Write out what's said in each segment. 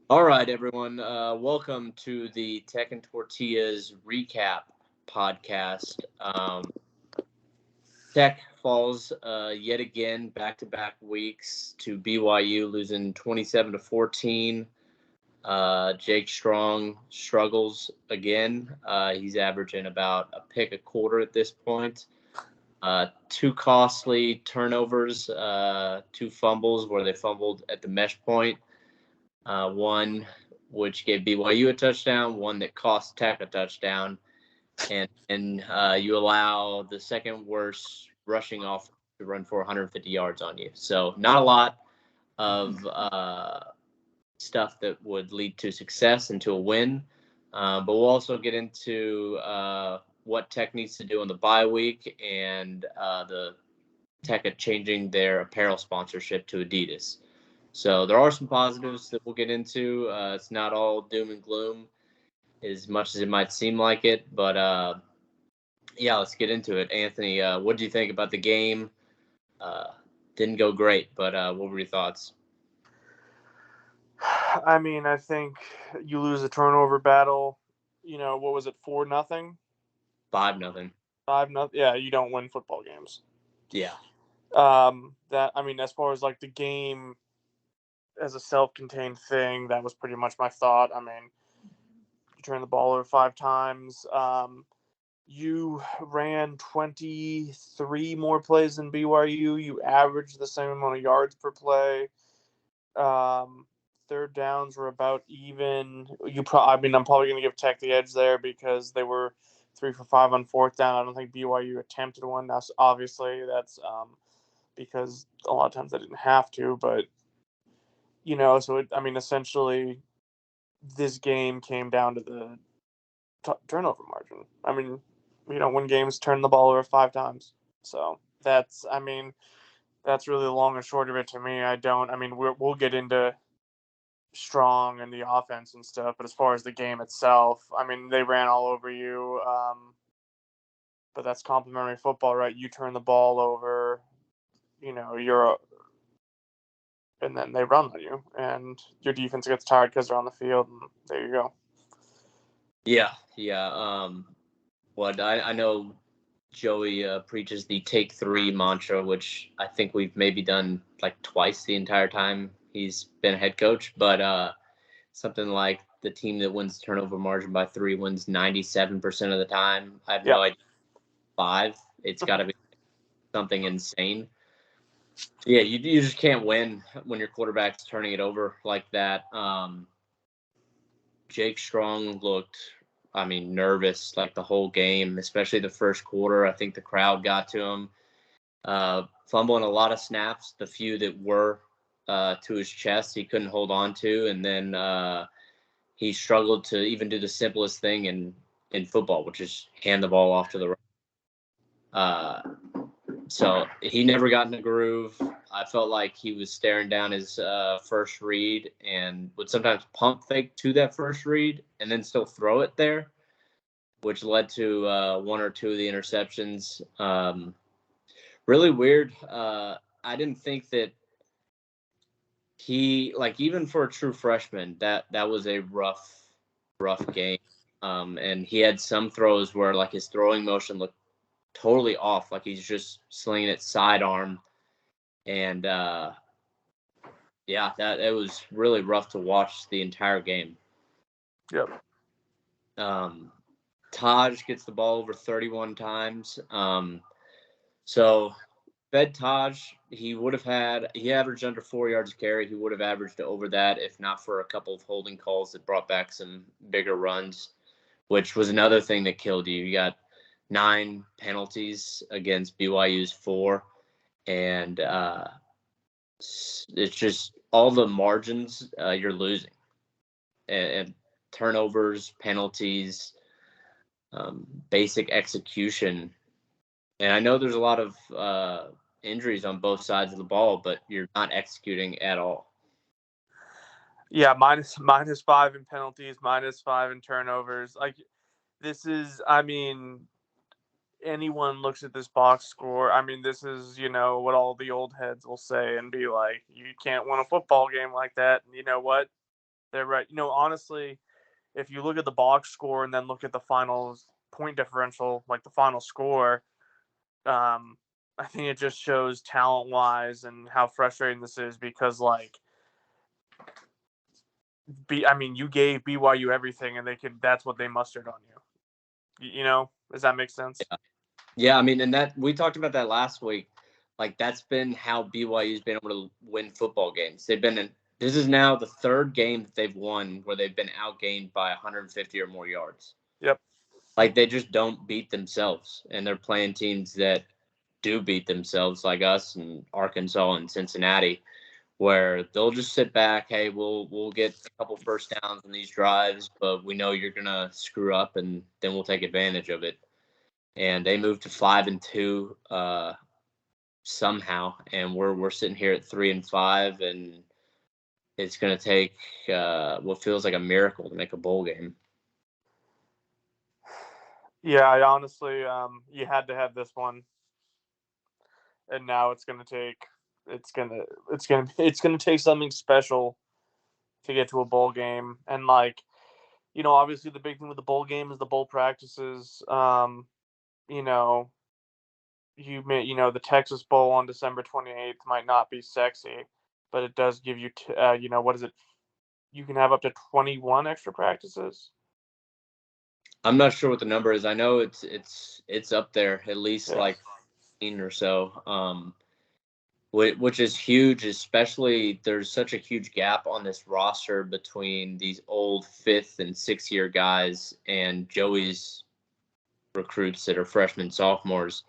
All right, everyone. Welcome to the Tech and Tortillas recap podcast. Tech falls yet again back-to-back weeks to BYU, losing 27-14. Jake Strong struggles again. He's averaging about a pick a quarter at this point. Two costly turnovers, two fumbles where they fumbled at the mesh point. One which gave BYU a touchdown, one that cost Tech a touchdown, and you allow the second worst rushing off to run for 150 yards on you. So not a lot of stuff that would lead to success and to a win. But we'll also get into what Tech needs to do on the bye week and the Tech changing their apparel sponsorship to Adidas. So there are some positives that we'll get into. It's not all doom and gloom as much as it might seem like it. But, yeah, let's get into it. Anthony, what do you think about the game? Didn't go great, but what were your thoughts? I mean, I think you lose a turnover battle. What was it, 4-0? 5-0. 5-0. Yeah, you don't win football games. Yeah. As far as like the game as a self-contained thing, that was pretty much my thought. I mean, you turn the ball over 5 times. You ran 23 more plays than BYU. You averaged the same amount of yards per play. Third downs were about even. I'm probably going to give Tech the edge there because they were 3 for 5 on fourth down. I don't think BYU attempted one. That's obviously because a lot of times they didn't have to, but essentially, this game came down to the turnover margin. I mean, you don't win games, turn the ball over 5 times. So that's really the long and short of it to me. We'll get into Strong and the offense and stuff, but as far as the game itself, I mean, they ran all over you. But that's complimentary football, right? You turn the ball over, and then they run on you, and your defense gets tired because they're on the field, and there you go. Yeah. I know Joey preaches the take three mantra, which I think we've maybe done like twice the entire time he's been a head coach. But something like the team that wins the turnover margin by 3 wins 97% of the time. I have no idea. 5. It's got to be something insane. Yeah, you just can't win when your quarterback's turning it over like that. Jake Strong looked, nervous like the whole game, especially the first quarter. I think the crowd got to him. Fumbling a lot of snaps, the few that were to his chest, he couldn't hold on to. And then he struggled to even do the simplest thing in football, which is hand the ball off to the right. So he never got in a groove. I felt like he was staring down his first read and would sometimes pump fake to that first read and then still throw it there, which led to one or two of the interceptions. Really weird. I didn't think that he, like, even for a true freshman, that was a rough game. And he had some throws where, like, his throwing motion looked totally off, like he's just slinging it sidearm. And that it was really rough to watch the entire game. Yep. Taj gets the ball over 31 times. So fed Taj, he averaged under 4 yards a carry. He would have averaged over that if not for a couple of holding calls that brought back some bigger runs, which was another thing that killed you. You got 9 penalties against BYU's 4. And it's just all the margins you're losing. And turnovers, penalties, basic execution. And I know there's a lot of injuries on both sides of the ball, but you're not executing at all. Yeah, -5 in penalties, -5 in turnovers. Like, this is, anyone looks at this box score. This is, what all the old heads will say and be like, you can't win a football game like that. And you know what? They're right. Honestly, if you look at the box score and then look at the final point differential, like the final score, I think it just shows talent-wise and how frustrating this is because, you gave BYU everything, and that's what they mustered on you. Does that make sense? Yeah. And that we talked about that last week. Like, that's been how BYU's been able to win football games. This is now the third game that they've won where they've been outgained by 150 or more yards. Yep. Like, they just don't beat themselves, and they're playing teams that do beat themselves, like us and Arkansas and Cincinnati, where they'll just sit back. Hey, we'll get a couple first downs on these drives, but we know you're gonna screw up, and then we'll take advantage of it. And they moved to 5-2 somehow, and we're sitting here at 3-5, and it's gonna take what feels like a miracle to make a bowl game. Yeah, I honestly, you had to have this one, and now it's gonna take something special to get to a bowl game, and obviously the big thing with the bowl game is the bowl practices. The Texas Bowl on December 28th might not be sexy, but it does give you, what is it? You can have up to 21 extra practices. I'm not sure what the number is. I know it's up there, at least like 15 or so, which is huge, especially there's such a huge gap on this roster between these old 5th and 6th year guys and Joey's recruits that are freshmen, sophomores.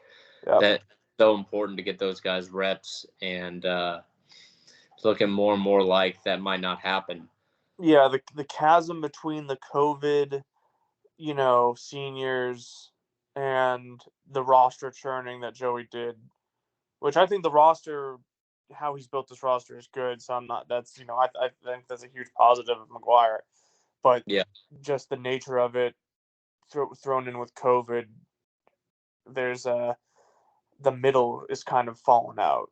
Yep. That's so important to get those guys reps, and it's looking more and more like that might not happen. Yeah, the chasm between the COVID, seniors and the roster churning that Joey did, which I think the roster, how he's built this roster is good. So I think that's a huge positive of McGuire, but Yeah, just the nature of it thrown in with COVID, there's the middle is kind of falling out.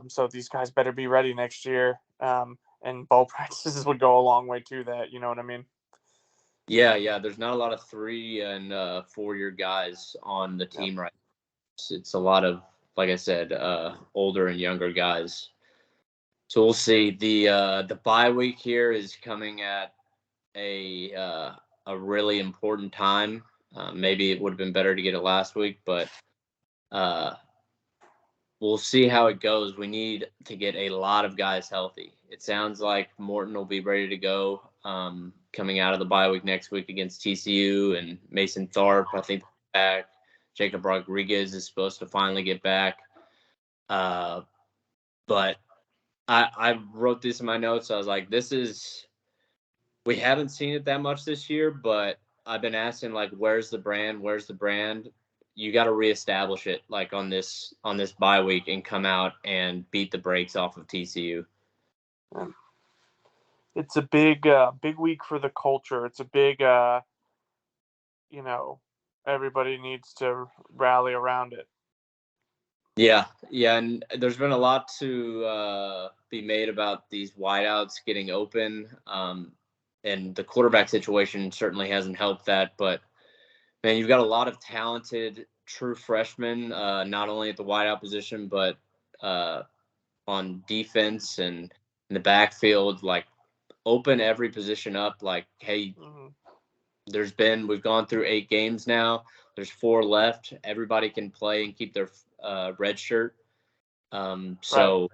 So these guys better be ready next year. And bowl practices would go a long way to that. You know what I mean? yeah. There's not a lot of 3 and 4 year guys on the team right now. It's a lot of, like I said, older and younger guys. So we'll see. The bye week here is coming at a really important time. Maybe it would have been better to get it last week, but we'll see how it goes. We need to get a lot of guys healthy. It sounds like Morton will be ready to go coming out of the bye week next week against TCU, and Mason Tharp, I think, back. Jacob Rodriguez is supposed to finally get back. But I wrote this in my notes. I was like, we haven't seen it that much this year, but I've been asking, like, where's the brand? Where's the brand? You got to reestablish it, like, on this bye week and come out and beat the brakes off of TCU. It's a big week for the culture. It's a big, everybody needs to rally around it. Yeah, and there's been a lot to be made about these wideouts getting open, and the quarterback situation certainly hasn't helped that. But, man, you've got a lot of talented true freshmen, not only at the wideout position, but on defense and in the backfield. Like, open every position up. Like, hey, we've gone through 8 games now. There's 4 left. Everybody can play and keep their red shirt. So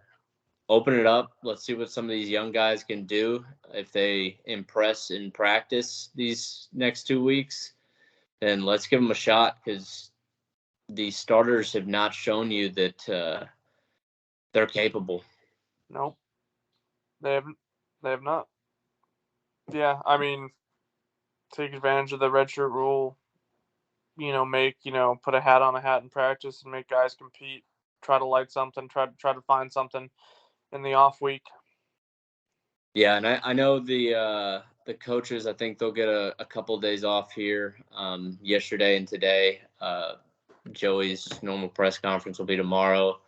open it up. Let's see what some of these young guys can do. If they impress in practice these next 2 weeks, then let's give them a shot, because these starters have not shown you that they're capable. Nope. They haven't. They have not. Yeah, take advantage of the redshirt rule. Put a hat on a hat in practice and make guys compete. Try to light something. Try to find something in the off week. Yeah, and I know the coaches, I think they'll get a couple of days off here yesterday and today. Joey's normal press conference will be tomorrow.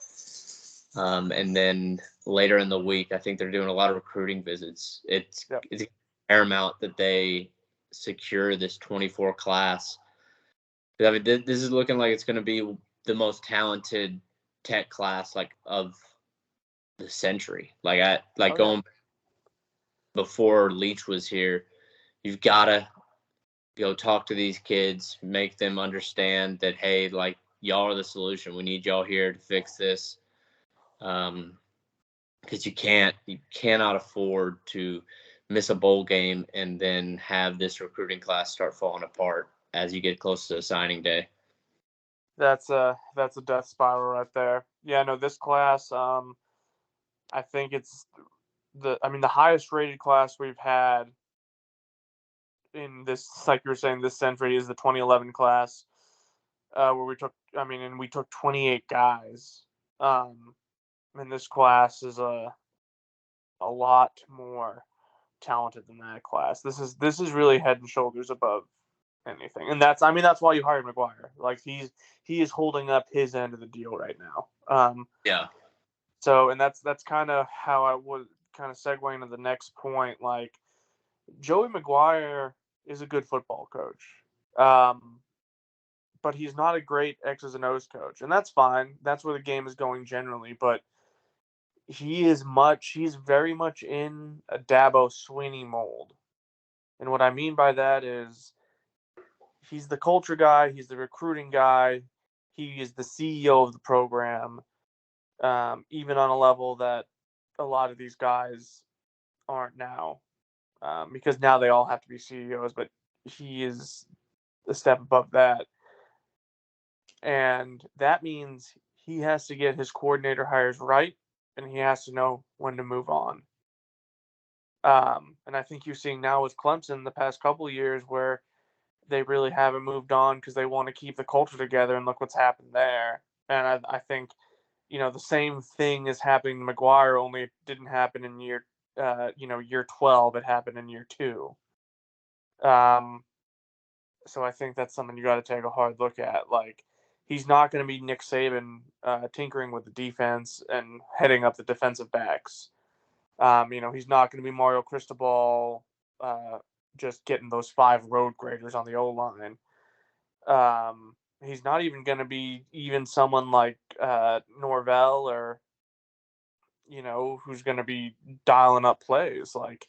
And then later in the week, I think they're doing a lot of recruiting visits. It's paramount that they secure this 24 class. I mean, this is looking like it's going to be the most talented tech class of the century. Going before Leach was here, you've got to go talk to these kids, make them understand that, hey, y'all are the solution. We need y'all here to fix this. Because you cannot afford to miss a bowl game and then have this recruiting class start falling apart as you get close to signing day. That's a death spiral right there. Yeah, no, this class, I think it's the highest rated class we've had in this, like you were saying, this century is the 2011 class, where we took 28 guys. And this class is a lot more talented than that class. This is really head and shoulders above anything, and that's why you hired McGuire. Like he is holding up his end of the deal right now. Yeah. So, and that's kind of how I would kind of segue into the next point. Like Joey McGuire is a good football coach, but he's not a great X's and O's coach, and that's fine. That's where the game is going generally, but he's very much in a Dabo Swinney mold. And what I mean by that is he's the culture guy, he's the recruiting guy, he is the CEO of the program, even on a level that a lot of these guys aren't now, because now they all have to be CEOs, but he is a step above that. And that means he has to get his coordinator hires right, and he has to know when to move on. And I think you're seeing now with Clemson the past couple of years where they really haven't moved on because they want to keep the culture together, and look what's happened there. And I think, the same thing is happening to McGuire, only it didn't happen in year 12. It happened in year 2. So I think that's something you got to take a hard look at. Like, he's not going to be Nick Saban tinkering with the defense and heading up the defensive backs. He's not going to be Mario Cristobal just getting those 5 road graders on the O-line. He's not even going to be even someone like Norvell or, who's going to be dialing up plays. Like,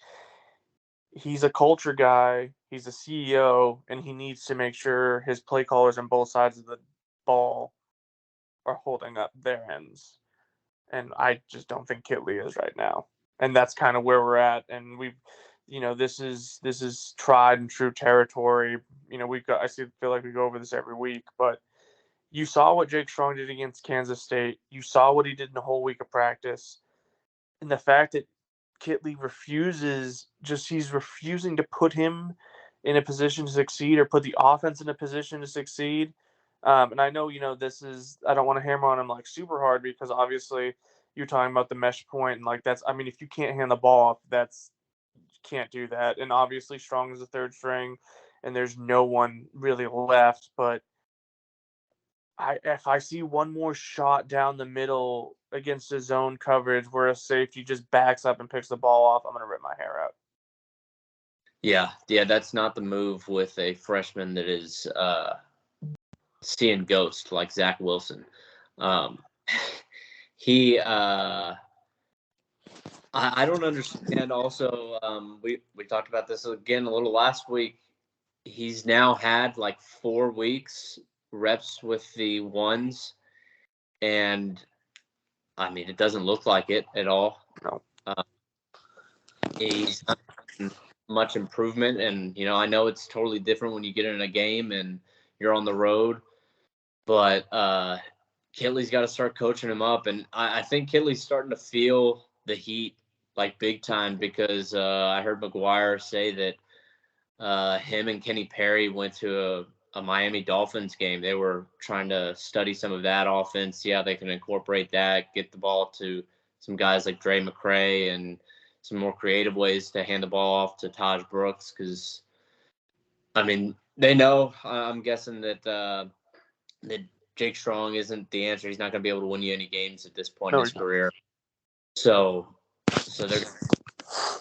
he's a culture guy, he's a CEO, and he needs to make sure his play callers on both sides of the ball are holding up their ends. And I just don't think Kitley is right now. And that's kind of where we're at. And this is tried and true territory. I feel like we go over this every week, but you saw what Jake Strong did against Kansas State. You saw what he did in the whole week of practice. And the fact that Kitley he's refusing to put him in a position to succeed or put the offense in a position to succeed. And I know, I don't want to hammer on him like super hard because obviously you're talking about the mesh point and like if you can't hand the ball off, you can't do that. And obviously Strong is the third string and there's no one really left, but if I see one more shot down the middle against a zone coverage where a safety just backs up and picks the ball off, I'm going to rip my hair out. Yeah, that's not the move with a freshman that is seeing ghosts like Zach Wilson. I don't understand. Also, we talked about this again a little last week. He's now had 4 weeks reps with the ones, and it doesn't look like it at all. No. He's not much improvement, and I know it's totally different when you get in a game and you're on the road, but Kitley's got to start coaching him up, and I think Kitley's starting to feel the heat big time because I heard McGuire say that him and Kenny Perry went to a Miami Dolphins game. They were trying to study some of that offense, see how they can incorporate that, get the ball to some guys like Dre McCray and some more creative ways to hand the ball off to Taj Brooks because, they know, I'm guessing that Jake Strong isn't the answer. He's not going to be able to win you any games at this point in No, his career. So they're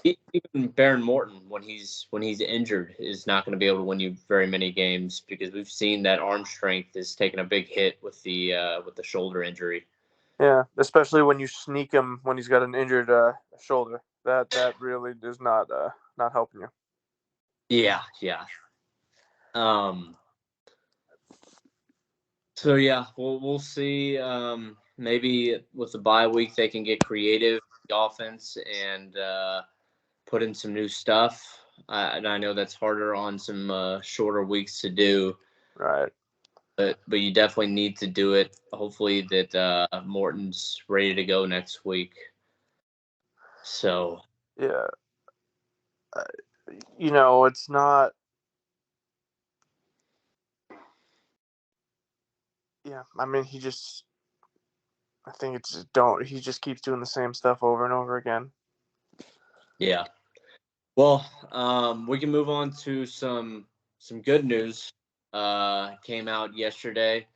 even Baron Morton when he's injured is not going to be able to win you very many games because we've seen that arm strength is taking a big hit with the shoulder injury. Yeah, especially when you sneak him when he's got an injured shoulder. That really is not helping you. Yeah. So yeah, we'll see. Maybe with the bye week they can get creative with the offense and put in some new stuff. And I know that's harder on some shorter weeks to do. Right. But you definitely need to do it. Hopefully that Morton's ready to go next week. So yeah, it's not. Yeah, I mean, I think it's don't. He just keeps doing the same stuff over and over again. yeah. Well, we can move on to some good news. Came out yesterday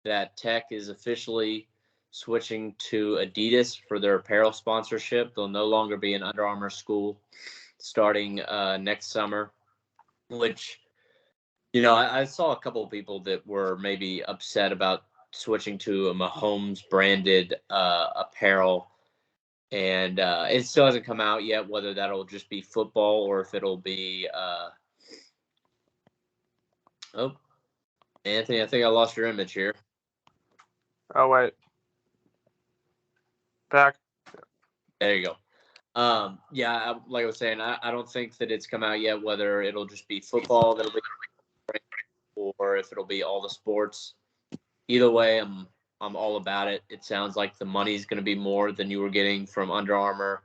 that Tech is officially switching to Adidas for their apparel sponsorship. They'll no longer be an Under Armour school starting next summer, which, I saw a couple of people that were maybe upset about switching to a Mahomes branded apparel. And it still hasn't come out yet whether that'll just be football or if it'll be oh, Anthony, I think I lost your image here. Oh, wait. Back. There you go. Yeah, like I was saying, I don't think that it's come out yet whether it'll just be football that'll be or if it'll be all the sports. Either way, I'm all about it. It sounds like the money's going to be more than you were getting from Under Armour.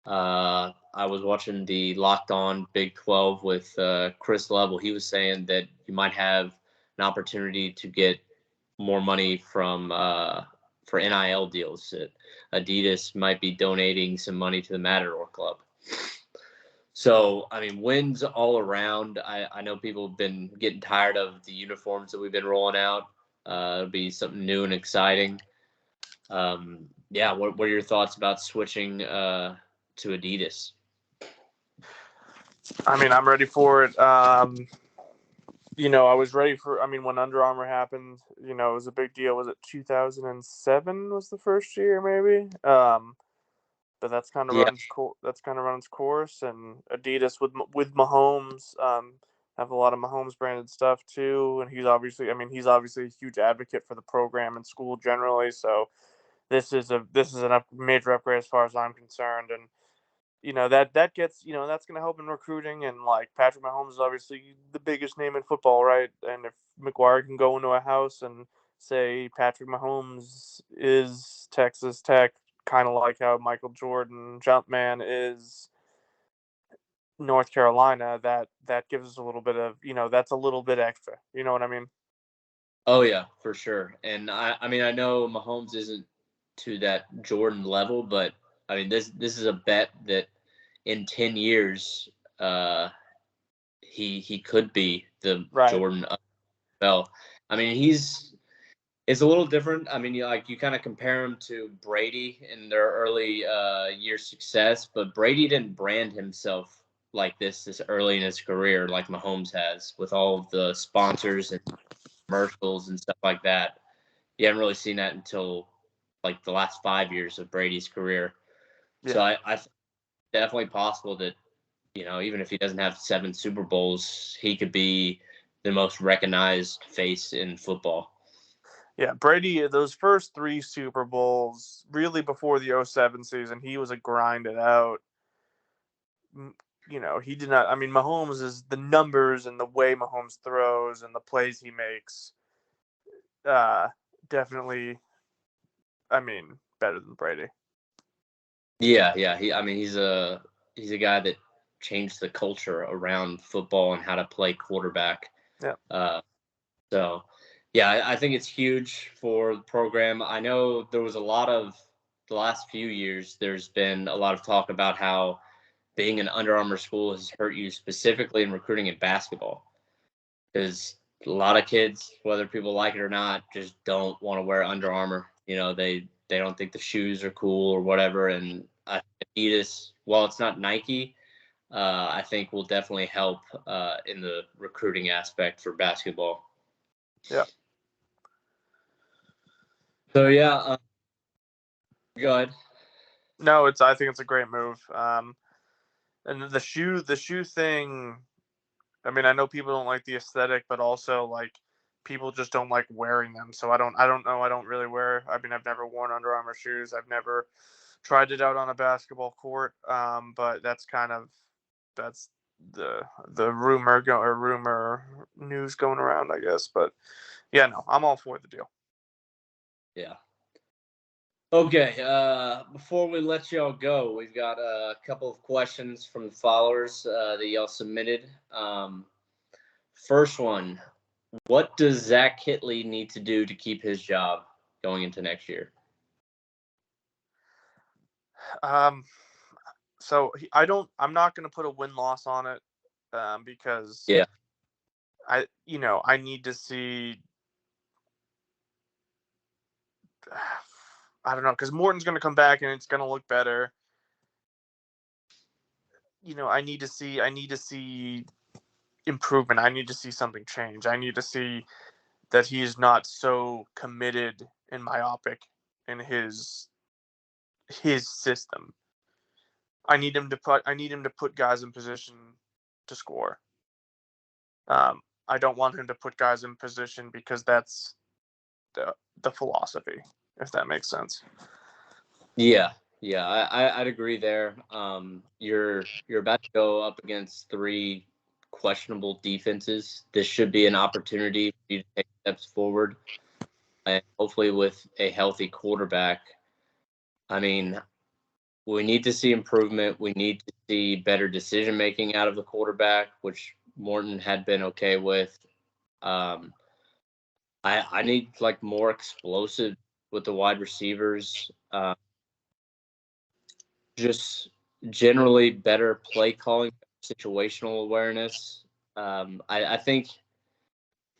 I was watching the Locked On Big 12 with Chris Level. He was saying that you might have an opportunity to get more money from for NIL deals. Adidas might be donating some money to the Matador Club. So, I mean, wins all around. I know people have been getting tired of the uniforms that we've been rolling out. It'll be something new and exciting. Yeah, what are your thoughts about switching to Adidas? I mean, I'm ready for it. I was ready for. I mean, when Under Armour happened, it was a big deal. Was it 2007? Was the first year, maybe? But that's kind of Yeah. run its course. And Adidas with Mahomes, have a lot of Mahomes branded stuff too. And he's obviously a huge advocate for the program and school generally. So this is a major upgrade as far as I'm concerned. And that gets that's going to help in recruiting. And like Patrick Mahomes is obviously the biggest name in football, right? And if McGuire can go into a house and say Patrick Mahomes is Texas Tech, kind of like how Michael Jordan Jumpman is North Carolina, that gives us a little bit of that's a little bit extra. You know what I mean? Oh yeah, for sure. And I mean I know Mahomes isn't to that Jordan level, but I mean this is a bet that in 10 years he could be the Right. Jordan of the NFL. I mean it's a little different. I mean you kind of compare him to Brady in their early year success, but Brady didn't brand himself like this early in his career like Mahomes has with all of the sponsors and commercials and stuff like that. You haven't really seen that until like the last 5 years of Brady's career. Yeah. So I think definitely possible that, even if he doesn't have 7 Super Bowls, he could be the most recognized face in football. Yeah, Brady, those first 3 Super Bowls, really before the 2007 season, he was a grinded out. He did not. I mean, Mahomes is the numbers and the way Mahomes throws and the plays he makes. Definitely. I mean, better than Brady. Yeah. He's a guy that changed the culture around football and how to play quarterback. Yeah. So, yeah, I think it's huge for the program. I know there was a lot of the last few years. There's been a lot of talk about how being an Under Armour school has hurt you specifically in recruiting in basketball, because a lot of kids, whether people like it or not, just don't want to wear Under Armour. They don't think the shoes are cool or whatever. And Adidas, while it's not Nike, I think will definitely help in the recruiting aspect for basketball. Yeah. So yeah, go ahead. No, I think it's a great move. And the shoe thing. I mean, I know people don't like the aesthetic, but also like people just don't like wearing them. So I don't know. I don't really wear. I mean, I've never worn Under Armour shoes. I've never tried it out on a basketball court. But that's the rumor news going around, I guess. But yeah, no, I'm all for the deal. Yeah. Okay, before we let y'all go, we've got a couple of questions from the followers that y'all submitted. First one, what does Zach Kitley need to do to keep his job going into next year? So I'm not going to put a win-loss on it because Yeah. I need to see. I don't know, because Morton's going to come back and it's going to look better. I need to see improvement. I need to see something change. I need to see that he's not so committed and myopic in his system. I need him to put guys in position to score. I don't want him to put guys in position because that's the philosophy, if that makes sense. Yeah, I'd agree there. You're about to go up against 3 questionable defenses. This should be an opportunity for you to take steps forward, and hopefully with a healthy quarterback. I mean, we need to see improvement. We need to see better decision making out of the quarterback, which Morton had been okay with. I need like more explosive with the wide receivers. Just generally better play calling, situational awareness. I think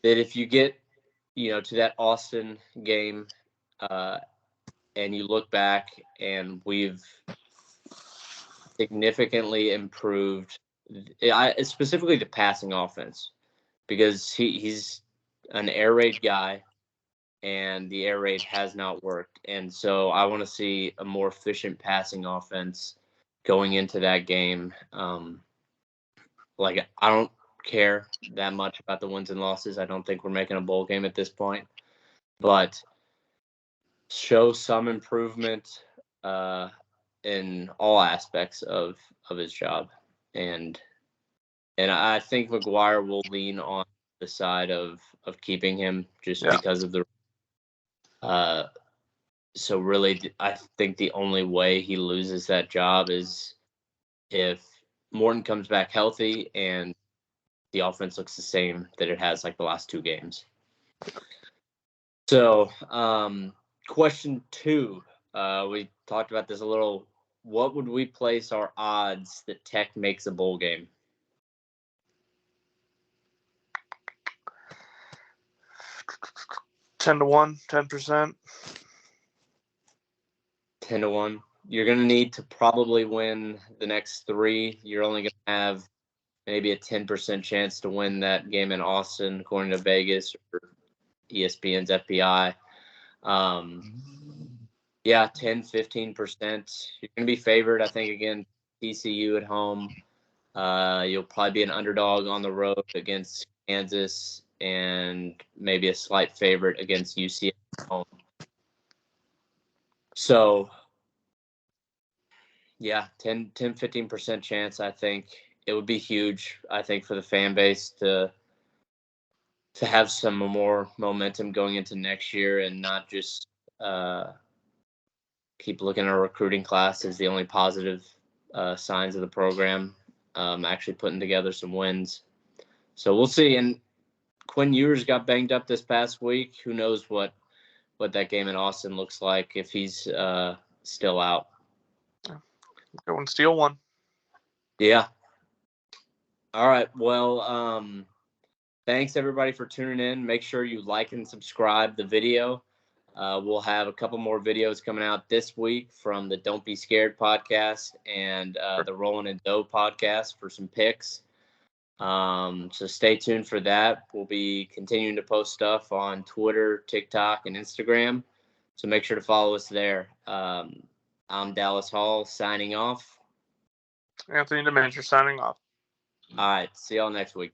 that if you get to that Austin game, and you look back and we've significantly improved, specifically the passing offense, because he's an air raid guy and the air raid has not worked. And so I want to see a more efficient passing offense going into that game. Like, I don't care that much about the wins and losses. I don't think we're making a bowl game at this point, but show some improvement in all aspects of his job. And I think McGuire will lean on the side of keeping him just because of the so really, I think the only way he loses that job is if Morton comes back healthy and the offense looks the same that it has like the last 2 games. So, question 2, we talked about this a little. What would we place our odds that Tech makes a bowl game? 10-1, 10%. 10-1. You're going to need to probably win the next 3. You're only going to have maybe a 10% chance to win that game in Austin, according to Vegas or ESPN's FPI. 10, 15%. You're going to be favored, I think, again, TCU at home. You'll probably be an underdog on the road against Kansas and maybe a slight favorite against UCF at home. So, 10, 15% chance, I think. It would be huge, I think, for the fan base to have some more momentum going into next year and not just keep looking at our recruiting class as the only positive signs of the program, actually putting together some wins. So we'll see. And Quinn Ewers got banged up this past week. Who knows what that game in Austin looks like if he's still out. Go and steal one. Yeah. All right. Well, thanks everybody for tuning in. Make sure you like and subscribe the video. We'll have a couple more videos coming out this week from the Don't Be Scared podcast and the Rolling and Dough podcast for some picks. So stay tuned for that. We'll be continuing to post stuff on Twitter, TikTok, and Instagram. So make sure to follow us there. I'm Dallas Hall signing off. Anthony Demenger signing off. All right. See y'all next week.